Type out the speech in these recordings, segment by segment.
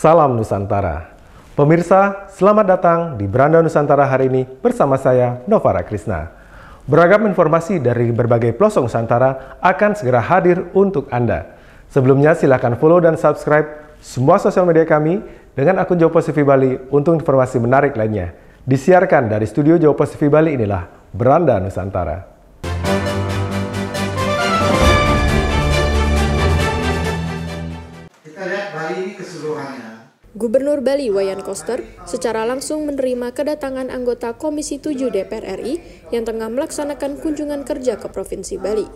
Salam Nusantara. Pemirsa, selamat datang di Beranda Nusantara hari ini bersama saya, Novara Krisna. Beragam informasi dari berbagai pelosok Nusantara akan segera hadir untuk Anda. Sebelumnya silakan follow dan subscribe semua sosial media kami dengan akun Jawa Post TV Bali untuk informasi menarik lainnya. Disiarkan dari studio Jawa Post TV Bali, inilah Beranda Nusantara. Kita lihat Bali ini keseluruhannya. Gubernur Bali Wayan Koster secara langsung menerima kedatangan anggota Komisi 7 DPR RI yang tengah melaksanakan kunjungan kerja ke Provinsi Bali.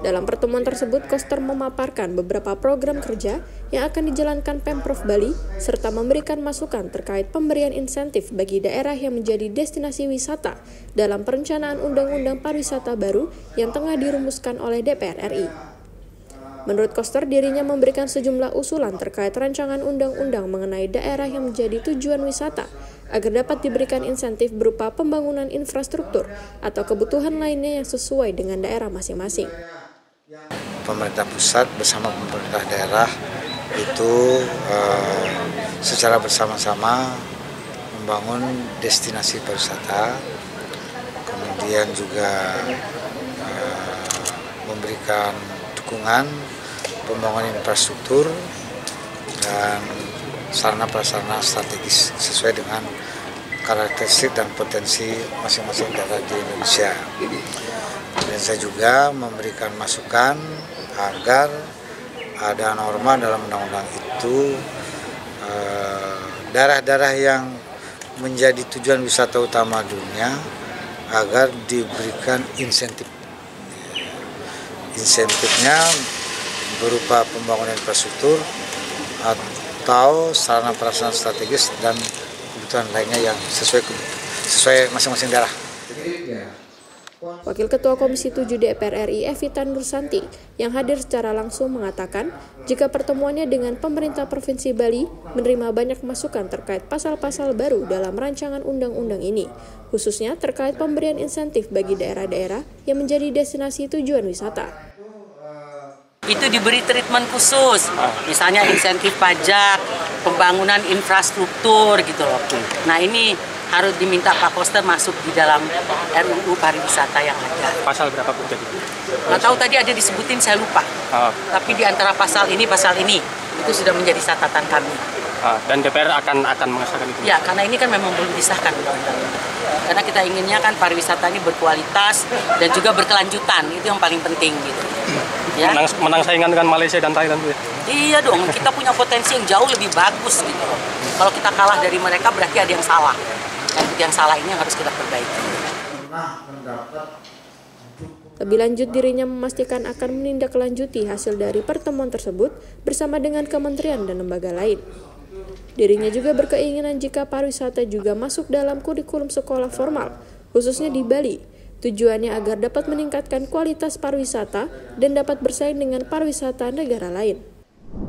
Dalam pertemuan tersebut, Koster memaparkan beberapa program kerja yang akan dijalankan Pemprov Bali serta memberikan masukan terkait pemberian insentif bagi daerah yang menjadi destinasi wisata dalam perencanaan Undang-Undang Pariwisata baru yang tengah dirumuskan oleh DPR RI. Menurut Koster, dirinya memberikan sejumlah usulan terkait rancangan undang-undang mengenai daerah yang menjadi tujuan wisata agar dapat diberikan insentif berupa pembangunan infrastruktur atau kebutuhan lainnya yang sesuai dengan daerah masing-masing. Pemerintah pusat bersama pemerintah daerah itu secara bersama-sama membangun destinasi pariwisata, kemudian juga memberikan dukungan pembangunan infrastruktur dan sarana-prasarana strategis sesuai dengan karakteristik dan potensi masing-masing daerah di Indonesia. Dan saya juga memberikan masukan agar ada norma dalam undang-undang itu daerah-daerah yang menjadi tujuan wisata utama dunia agar diberikan insentif. Insentifnya berupa pembangunan infrastruktur atau sarana prasarana strategis dan kebutuhan lainnya yang sesuai masing-masing daerah. Wakil Ketua Komisi 7 DPR RI Evita Nursanti yang hadir secara langsung mengatakan jika pertemuannya dengan pemerintah Provinsi Bali menerima banyak masukan terkait pasal-pasal baru dalam rancangan undang-undang ini, khususnya terkait pemberian insentif bagi daerah-daerah yang menjadi destinasi tujuan wisata. Itu diberi treatment khusus, misalnya insentif pajak, pembangunan infrastruktur gitu loh. Nah ini harus diminta Pak Koster masuk di dalam RUU pariwisata yang ada. Pasal berapa Bu tadi? Nggak tahu tadi ada disebutin, saya lupa. Tapi di antara pasal ini itu sudah menjadi catatan kami. Dan DPR akan mengesahkan itu? Ya, karena ini kan memang belum disahkan undang-undangnya. Karena kita inginnya kan pariwisata ini berkualitas dan juga berkelanjutan, itu yang paling penting gitu. Ya. Menang saingan dengan Malaysia dan Thailand Bu ya? Iya dong, kita punya potensi yang jauh lebih bagus gitu. Kalau kita kalah dari mereka berarti ada yang salah. Dan yang salah ini yang harus kita perbaiki. Lebih lanjut, dirinya memastikan akan menindaklanjuti hasil dari pertemuan tersebut bersama dengan kementerian dan lembaga lain. Dirinya juga berkeinginan jika pariwisata juga masuk dalam kurikulum sekolah formal, khususnya di Bali. Tujuannya agar dapat meningkatkan kualitas pariwisata dan dapat bersaing dengan pariwisata negara lain.